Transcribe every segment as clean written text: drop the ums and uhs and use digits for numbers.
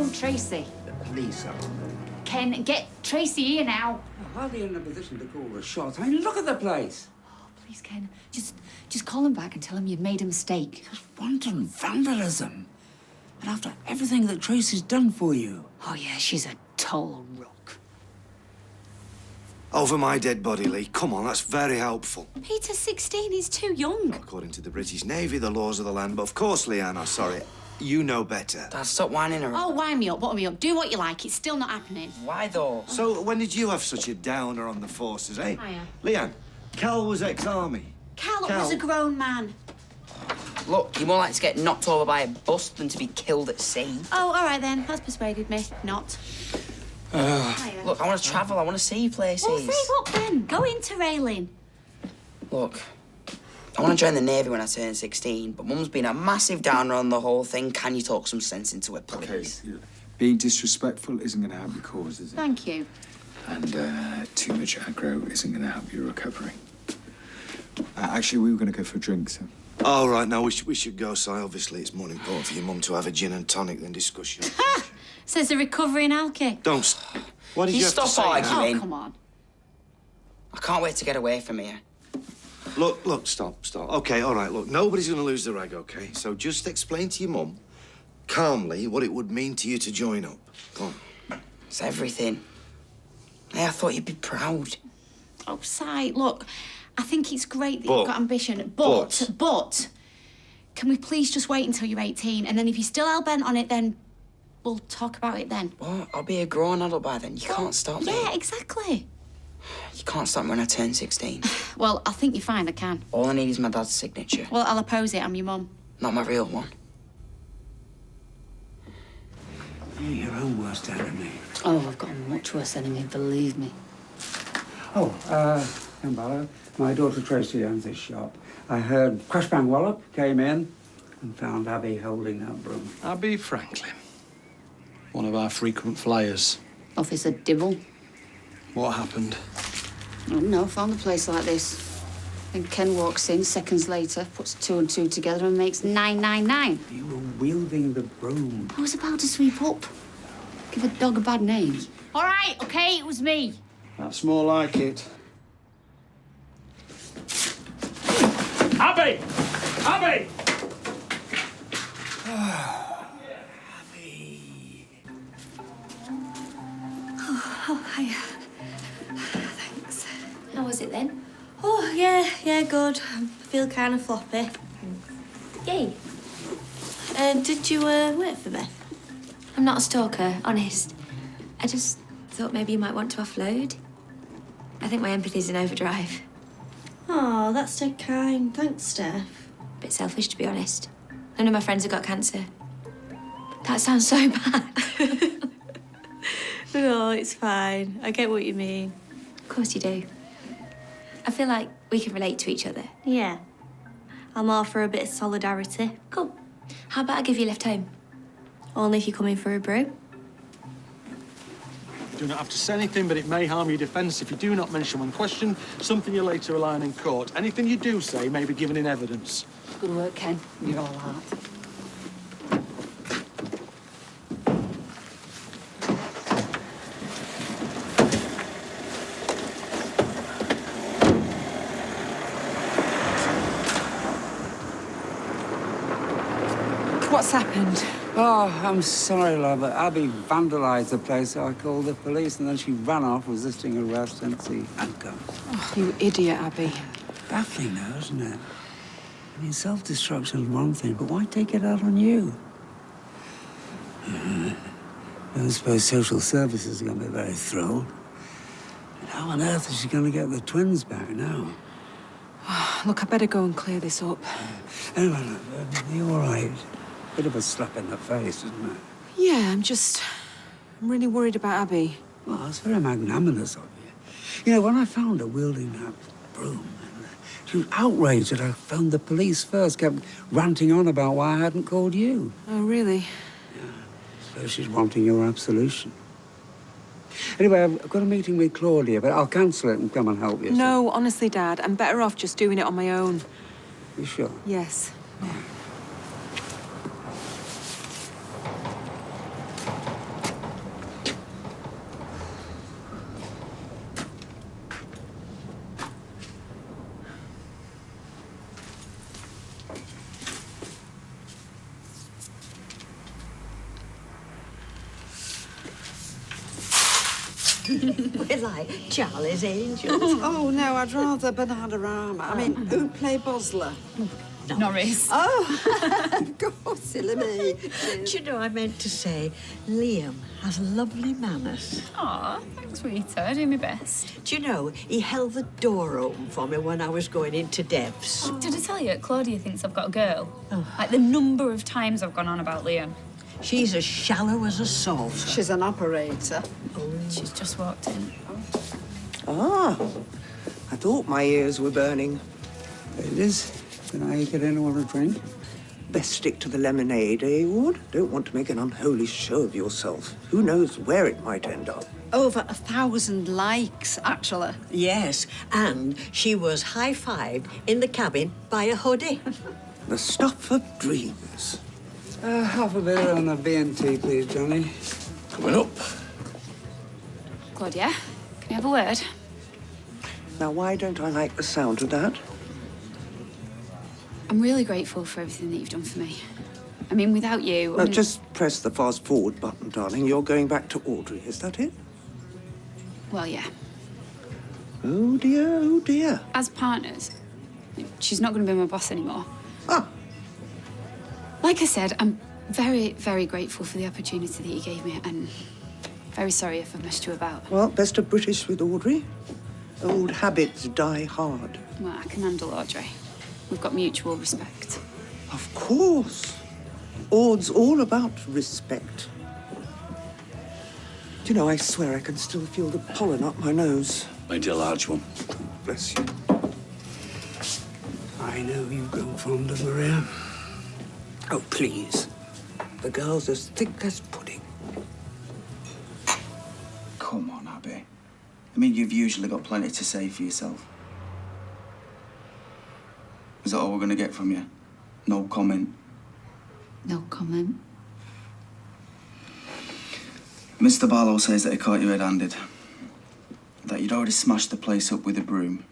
phone Tracy. The police are on them. Ken, get Tracy here now. I'm hardly in a position to call the shots. I mean, look at the place. Oh, please, Ken, just call him back and tell him you've made a mistake. Just wanton vandalism. And after everything that Tracy's done for you. Oh, yeah, she's a total rock. Over my dead body, Lee. Come on, that's very helpful. Peter's 16, he's too young. According to the British Navy, the laws of the land. But of course, Leanne, I'm sorry. You know better. Dad, stop whining her. Oh, wind me up, butter me up. Do what you like, it's still not happening. Why, though? So, when did you have such a downer on the forces, eh? Hiya. Leanne, Cal was ex-army. Cal was a grown man. Look, you're more likely to get knocked over by a bus than to be killed at sea. Oh, all right then. That's persuaded me. Not. Hiya. Look, I want to travel. I want to see places. Well, save up then. Go into railing. Look, I want to join the Navy when I turn 16, but Mum's been a massive downer on the whole thing. Can you talk some sense into it, please? Okay, being disrespectful isn't going to help your cause, is it? Thank you. And too much aggro isn't going to help your recovery. Actually, we were going to go for drinks. So. All right, now we should go, Si. Obviously, it's more important for your mum to have a gin and tonic than discussion. Ha! Says the recovering alky. Don't. What did you have to stop say? arguing? Oh, come on. I can't wait to get away from here. Look, stop. OK, all right, look, nobody's going to lose the rag, OK? So just explain to your mum, calmly, what it would mean to you to join up. Go on. It's everything. Hey, I thought you'd be proud. Oh, Si, look, I think it's great that But- you've got ambition, but can we please just wait until you're 18, and then if you're still hell-bent on it, then we'll talk about it then. What? I'll be a grown adult by then. You can't stop me. Yeah, exactly. You can't stop me when I turn 16. Well, I think you're fine, I can. All I need is my dad's signature. Well, I'll oppose it, I'm your mum. Not my real one. You're your own worst enemy. Oh, I've got a much worse enemy, believe me. Oh, Gambalo, my daughter Tracy owns this shop. I heard Crash Bang Wallop came in and found Abby holding that broom. Abby Franklin, one of our frequent flyers. Officer Dibble. What happened? I don't know, found the place like this. Then Ken walks in, seconds later, puts 2 and 2 together and makes 999. You were wielding the broom. I was about to sweep up. Give a dog a bad name. All right, OK, it was me. That's more like it. Abby! Abby! Oh, hiya. Thanks. How was it then? Oh, yeah, good. I feel kind of floppy. Yay. Did you wait for me? I'm not a stalker, honest. I just thought maybe you might want to offload. I think my empathy's in overdrive. Oh, that's so kind. Thanks, Steph. Bit selfish, to be honest. None of my friends have got cancer. That sounds so bad. No, it's fine. I get what you mean. Of course you do. I feel like we can relate to each other. Yeah. I'm all for a bit of solidarity. Cool. How about I give you a lift home? Only if you're coming for a brew. You do not have to say anything, but it may harm your defence if you do not mention when questioned something you later rely on in court. Anything you do say may be given in evidence. Good work, Ken. You're all heart. What's happened? Oh, I'm sorry, love, but Abby vandalised the place, so I called the police, and then she ran off, resisting arrest, and see handcuffs. Oh, you idiot, Abby. Baffling now, isn't it? I mean, self-destruction's one thing, but why take it out on you? I don't suppose social services are going to be very thrilled. And how on earth is she going to get the twins back now? Look, I better go and clear this up. Anyway, look, you all right? Bit of a slap in the face, isn't it? Yeah, I'm really worried about Abby. Well, it's very magnanimous of you. You know, when I found her wielding that broom, she was outraged that I phoned the police first, kept ranting on about why I hadn't called you. Oh, really? So she's wanting your absolution. Anyway, I've got a meeting with Claudia, but I'll cancel it and come and help you. No, honestly, Dad, I'm better off just doing it on my own. You sure? Yes. We're like Charlie's Angels. Oh, no, I'd rather Bananarama. I mean, who'd play Bosler? Norris. Oh, God, silly me. Do you know, I meant to say, Liam has lovely manners. Aw, thanks, Rita. I do my best. Do you know, he held the door open for me when I was going into Dev's. Did I tell you, Claudia thinks I've got a girl? Like the number of times I've gone on about Liam. She's as shallow as a salt. She's an operator. She's just walked in. Ah, I thought my ears were burning. Ladies, can I get anyone a drink? Best stick to the lemonade, eh, Ward? Don't want to make an unholy show of yourself. Who knows where it might end up? Over 1,000 likes, actually. Yes, and she was high-fived in the cabin by a hoodie. The stuff of dreams. Half a beer on the B&T, please, Johnny. Coming up. Claudia, can you have a word? Now, why don't I like the sound of that? I'm really grateful for everything that you've done for me. I mean, without you... Now, just press the fast-forward button, darling. You're going back to Audrey, is that it? Well, yeah. Oh, dear, oh, dear. As partners, she's not going to be my boss anymore. Ah. Like I said, I'm very, very grateful for the opportunity that you gave me, and very sorry if I messed you about. Well, best of British with Audrey. Old habits die hard. Well, I can handle Audrey. We've got mutual respect. Of course. Aud's all about respect. Do you know, I swear I can still feel the pollen up my nose. Made you a large one. Bless you. I know you've grown fond of Maria. Oh, please. The girl's as thick as pudding. Come on, Abby. I mean, you've usually got plenty to say for yourself. Is that all we're going to get from you? No comment? No comment. Mr. Barlow says that he caught you red-handed. That you'd already smashed the place up with a broom.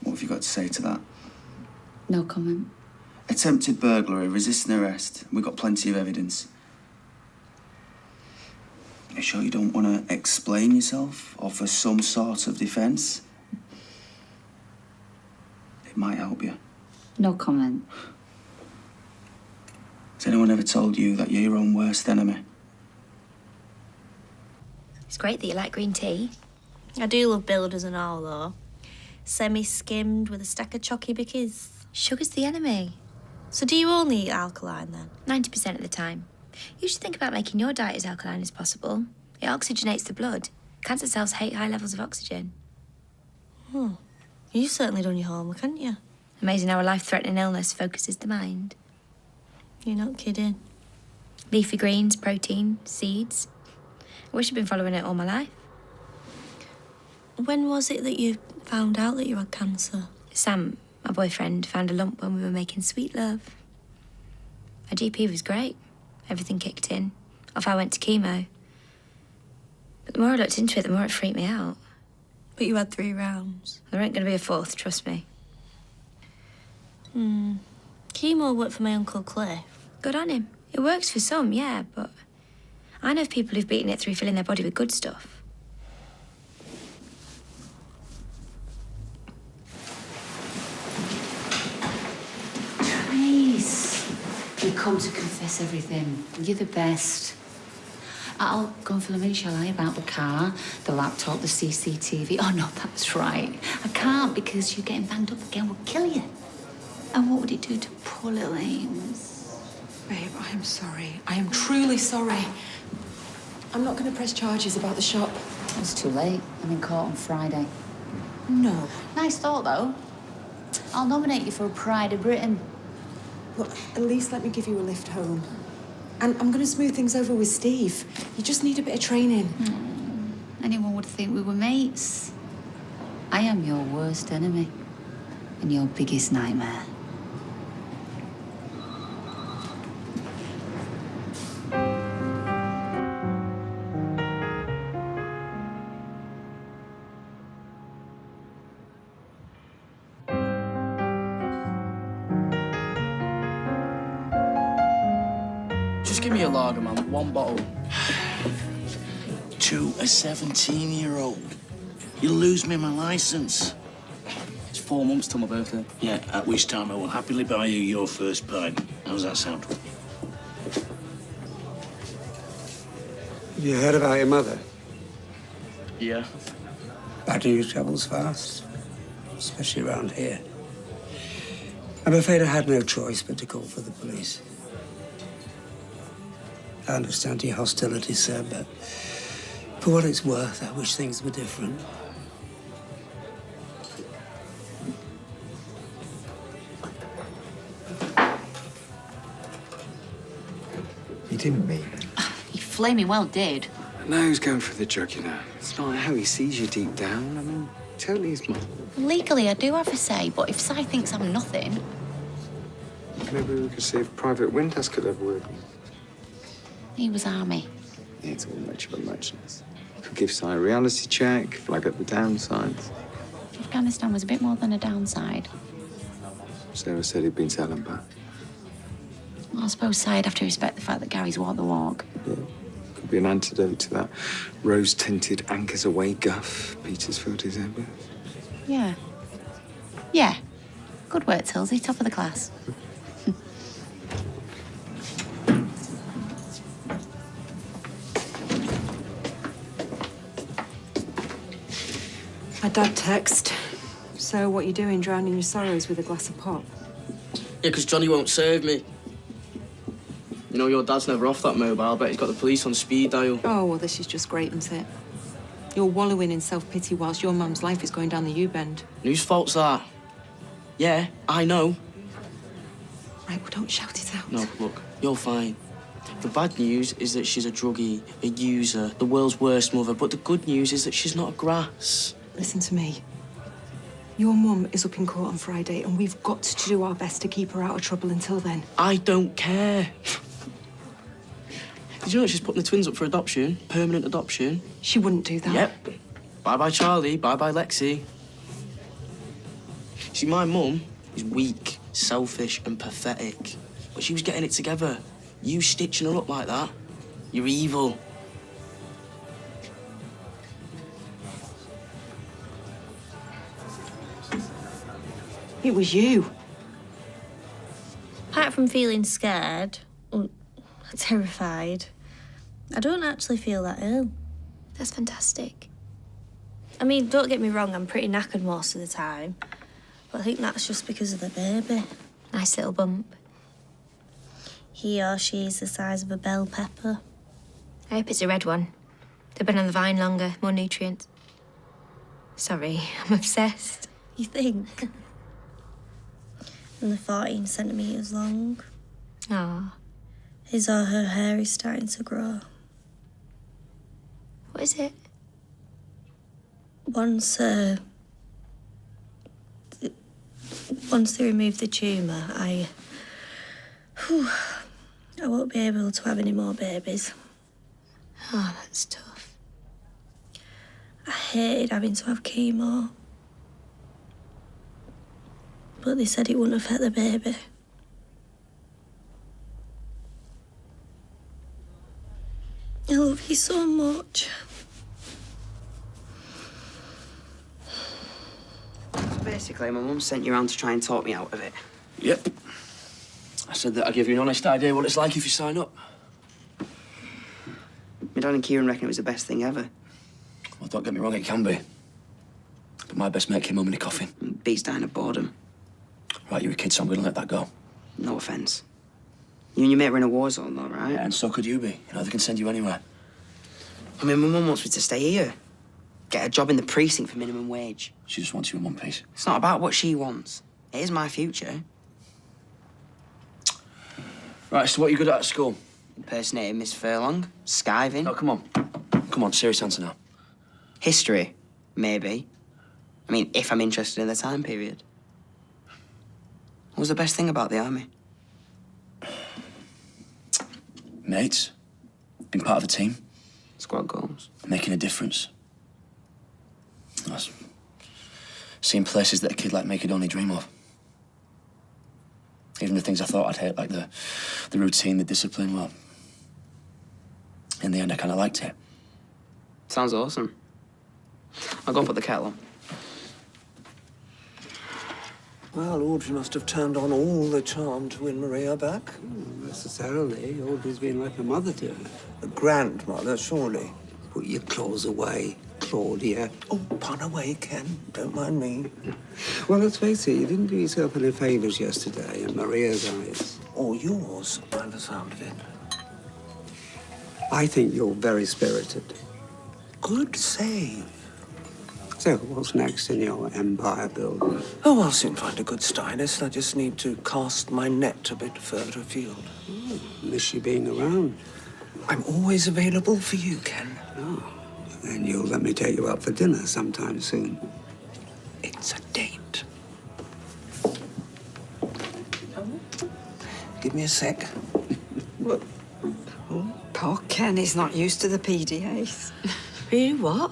What have you got to say to that? No comment. Attempted burglary, resisting arrest. We've got plenty of evidence. You sure you don't want to explain yourself? Offer some sort of defence? It might help you. No comment. Has anyone ever told you that you're your own worst enemy? It's great that you like green tea. I do love builders and all, though. Semi-skimmed with a stack of chalky bickies. Sugar's the enemy. So do you only eat alkaline, then? 90% of the time. You should think about making your diet as alkaline as possible. It oxygenates the blood. Cancer cells hate high levels of oxygen. You've certainly done your homework, haven't you? Amazing how a life-threatening illness focuses the mind. You're not kidding. Leafy greens, protein, seeds. I wish I'd been following it all my life. When was it that you found out that you had cancer? Sam, my boyfriend, found a lump when we were making sweet love. My GP was great. Everything kicked in. Off I went to chemo. But the more I looked into it, the more it freaked me out. But you had 3 rounds. There ain't going to be a 4th, trust me. Chemo worked for my Uncle Cliff. Good on him. It works for some, yeah, but I know of people who've beaten it through filling their body with good stuff. Trace, you come to confess everything. You're the best. I'll go and fill them in, shall I, about the car, the laptop, the CCTV. Oh, no, that's right. I can't because you're getting banged up again. We'll kill you. And what would it do to poor little Ames? Babe, I am sorry. I am truly sorry. I'm not going to press charges about the shop. It's too late. I'm in court on Friday. No. Nice thought, though. I'll nominate you for a Pride of Britain. Look, at least let me give you a lift home. And I'm going to smooth things over with Steve. You just need a bit of training. Anyone would think we were mates. I am your worst enemy and your biggest nightmare. Just give me a lager, man. 1 bottle. to a 17-year-old. You'll lose me my license. It's 4 months till my birthday. Yeah, at which time I will happily buy you your first pint. How's that sound? You heard about your mother? Yeah. Bad news travels fast, especially around here. I'm afraid I had no choice but to call for the police. I understand your hostility, sir, but for what it's worth, I wish things were different. You didn't mean it. He flaming well did. Now he's going for the drug, you know. It's not how he sees you deep down. I mean, totally his mum. Legally, I do have a say, but if Si thinks I'm nothing... Maybe we could see if Private Windhouse could have a word with him. He was army. Yeah, it's all much of a muchness. Could give Si a reality check, flag up the downsides. Afghanistan was a bit more than a downside. Sarah said he'd been selling back. Well, I suppose Si'd have to respect the fact that Gary's walked the walk. Yeah. Could be an antidote to that rose-tinted anchors away guff Petersfield is ever. Yeah. Yeah. Good work, Tilsy. Top of the class. My dad text. So what you doing, drowning your sorrows with a glass of pop? Yeah, because Johnny won't serve me. You know, your dad's never off that mobile, but he's got the police on speed dial. Oh, well, this is just great, isn't it? You're wallowing in self-pity whilst your mum's life is going down the U-bend. Whose fault's that? Yeah, I know. Right, well, don't shout it out. No, look, you're fine. The bad news is that she's a druggie, a user, the world's worst mother. But the good news is that she's not a grass. Listen to me. Your mum is up in court on Friday, and we've got to do our best to keep her out of trouble until then. I don't care. Did you know she's putting the twins up for adoption? Permanent adoption? She wouldn't do that. Yep. Bye-bye, Charlie. Bye-bye, Lexi. See, my mum is weak, selfish and pathetic. But she was getting it together. You stitching her up like that, you're evil. It was you. Apart from feeling scared, or terrified, I don't actually feel that ill. That's fantastic. I mean, don't get me wrong, I'm pretty knackered most of the time, but I think that's just because of the baby. Nice little bump. He or she's the size of a bell pepper. I hope it's a red one. They've been on the vine longer, more nutrients. Sorry, I'm obsessed. You think? And they're 14 centimetres long. Ah. His or her hair is starting to grow. What is it? Once they remove the tumour, I won't be able to have any more babies. Oh, that's tough. I hated having to have chemo. But they said it wouldn't affect the baby. I love you so much. Basically, my mum sent you around to try and talk me out of it. Yep. I said that I'd give you an honest idea what it's like if you sign up. My dad and Kieran reckon it was the best thing ever. Well, don't get me wrong, it can be. But my best mate came home in a coffin. Beats dying of boredom. Right, you're a kid, so I'm going to let that go. No offence. You and your mate were in a war zone, though, right? Yeah, and so could you be. You know, they can send you anywhere. I mean, my mum wants me to stay here. Get a job in the precinct for minimum wage. She just wants you in one piece. It's not about what she wants. It is my future. Right, so what are you good at school? Impersonating Miss Furlong, skiving. Oh, come on. Come on, serious answer now. History, maybe. I mean, if I'm interested in the time period. What was the best thing about the army? Mates. Being part of a team. Squad goals. Making a difference. That's seeing places that a kid like me could only dream of. Even the things I thought I'd hate, like the routine, the discipline, well, in the end, I kind of liked it. Sounds awesome. I'll go and put the kettle on. Well, Audrey must have turned on all the charm to win Maria back. Not necessarily. Audrey's been like a mother to her. A grandmother, surely. Put your claws away, Claudia. Oh, pun away, Ken. Don't mind me. Well, let's face it, you didn't do yourself any favours yesterday in Maria's eyes. Or yours, by the sound of it. I think you're very spirited. Good save. So, what's next in your empire building? Oh, I'll soon find a good stylist. I just need to cast my net a bit further afield. Miss you being around. I'm always available for you, Ken. Oh, then you'll let me take you out for dinner sometime soon. It's a date. Give me a sec. What? Poor Ken is not used to the PDAs. Really, what?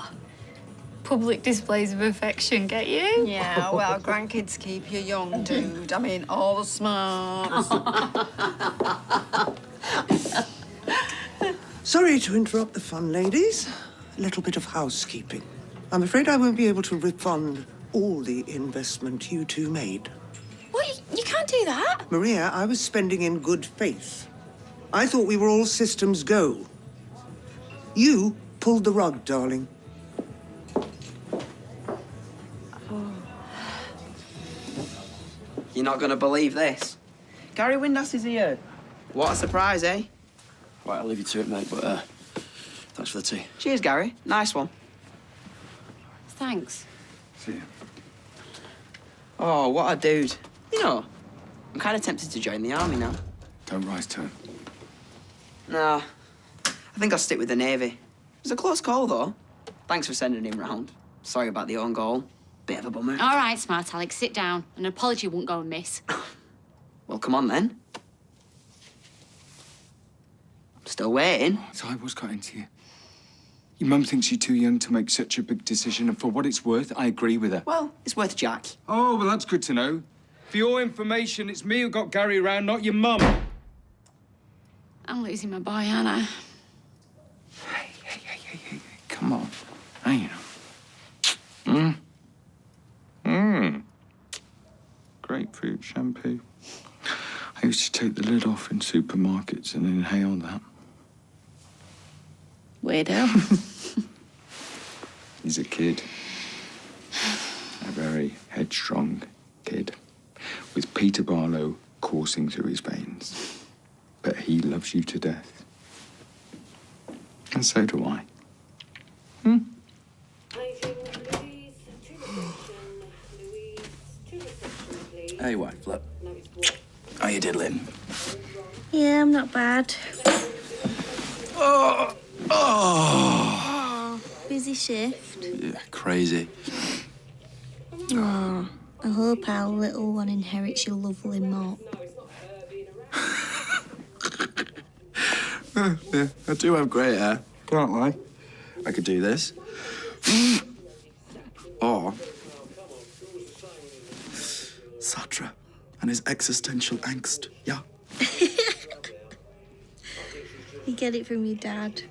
Public displays of affection, get you? Yeah, well, grandkids keep you young, dude. I mean, all the smarts. Sorry to interrupt the fun, ladies. A little bit of housekeeping. I'm afraid I won't be able to refund all the investment you two made. What? You can't do that. Maria, I was spending in good faith. I thought we were all systems go. You pulled the rug, darling. You're not going to believe this. Gary Windass is here. What a surprise, eh? Right, I'll leave you to it, mate, but thanks for the tea. Cheers, Gary. Nice one. Thanks. See you. Oh, what a dude. You know, I'm kind of tempted to join the army now. Don't rise to it. Nah, I think I'll stick with the Navy. It was a close call, though. Thanks for sending him round. Sorry about the own goal. Bit of a bummer. All right, smart Alex, sit down. An apology won't go amiss. Well, come on, then. I'm still waiting. So what's got into you? Your mum thinks you're too young to make such a big decision, and for what it's worth, I agree with her. Well, it's worth Jack. Oh, well, that's good to know. For your information, it's me who got Gary around, not your mum. I'm losing my boy, aren't I? Hey, come on. Now you know. Grapefruit shampoo. I used to take the lid off in supermarkets and inhale that. Weirdo. He's a kid. A very headstrong kid. With Peter Barlow coursing through his veins. But he loves you to death. And so do I. Hey, wife, look. How you diddling? Yeah, I'm not bad. Oh, Busy shift. yeah, crazy. Oh, I hope our little one inherits your lovely mop. Yeah, I do have great hair. Can't lie. I could do this. Or Sartre and his existential angst. Yeah. You get it from your dad.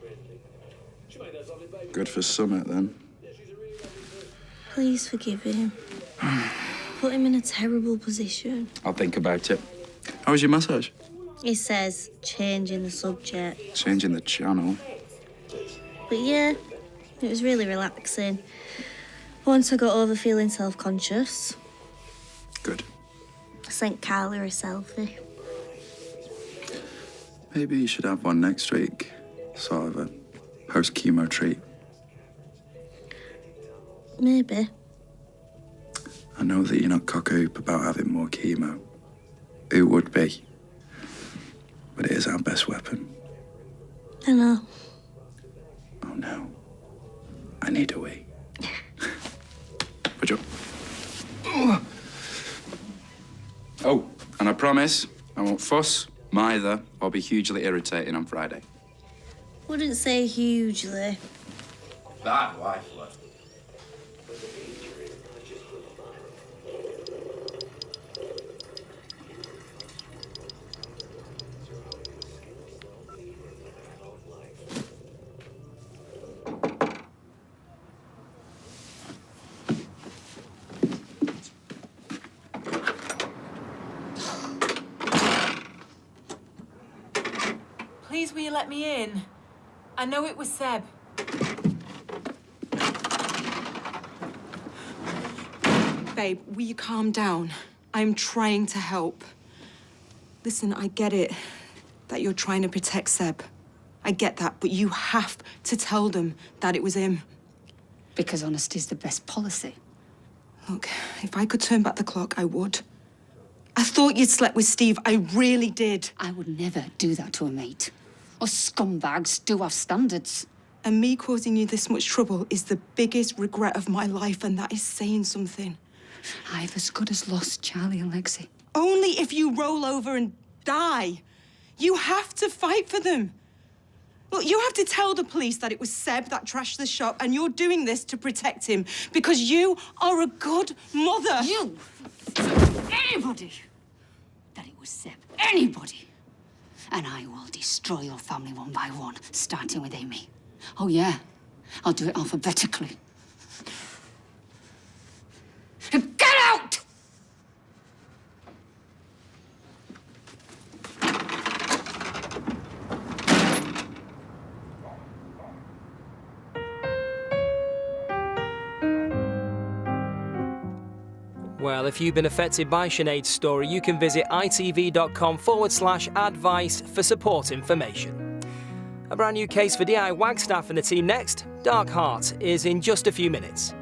Good for Summit, then. Please forgive him. Put him in a terrible position. I'll think about it. How was your massage? He says, changing the subject. Changing the channel. But yeah, it was really relaxing. Once I got over feeling self-conscious, Good. I sent Carla a selfie. Maybe you should have one next week. Sort of a post-chemo treat. Maybe. I know that you're not cock-a-hoop about having more chemo. Who would be? But it is our best weapon. I know. Oh, no. I need a wee. Put your... Oh, and I promise I won't fuss, mither, or be hugely irritating on Friday. Wouldn't say hugely. Bad wife, love. Please, will you let me in? I know it was Seb. Babe, will you calm down? I'm trying to help. Listen, I get it that you're trying to protect Seb. I get that, but you have to tell them that it was him. Because honesty's the best policy. Look, if I could turn back the clock, I would. I thought you'd slept with Steve. I really did. I would never do that to a mate. Us scumbags do have standards. And me causing you this much trouble is the biggest regret of my life, and that is saying something. I've as good as lost Charlie and Lexi. Only if you roll over and die. You have to fight for them. Look, you have to tell the police that it was Seb that trashed the shop, and you're doing this to protect him because you are a good mother. You! Anybody! That it was Seb. Anybody! And I will destroy your family one by one, starting with Amy. Oh, yeah. I'll do it alphabetically. Get out! Well, if you've been affected by Sinead's story, you can visit itv.com/advice for support information. A brand new case for DI Wagstaff and the team next. Dark Heart is in just a few minutes.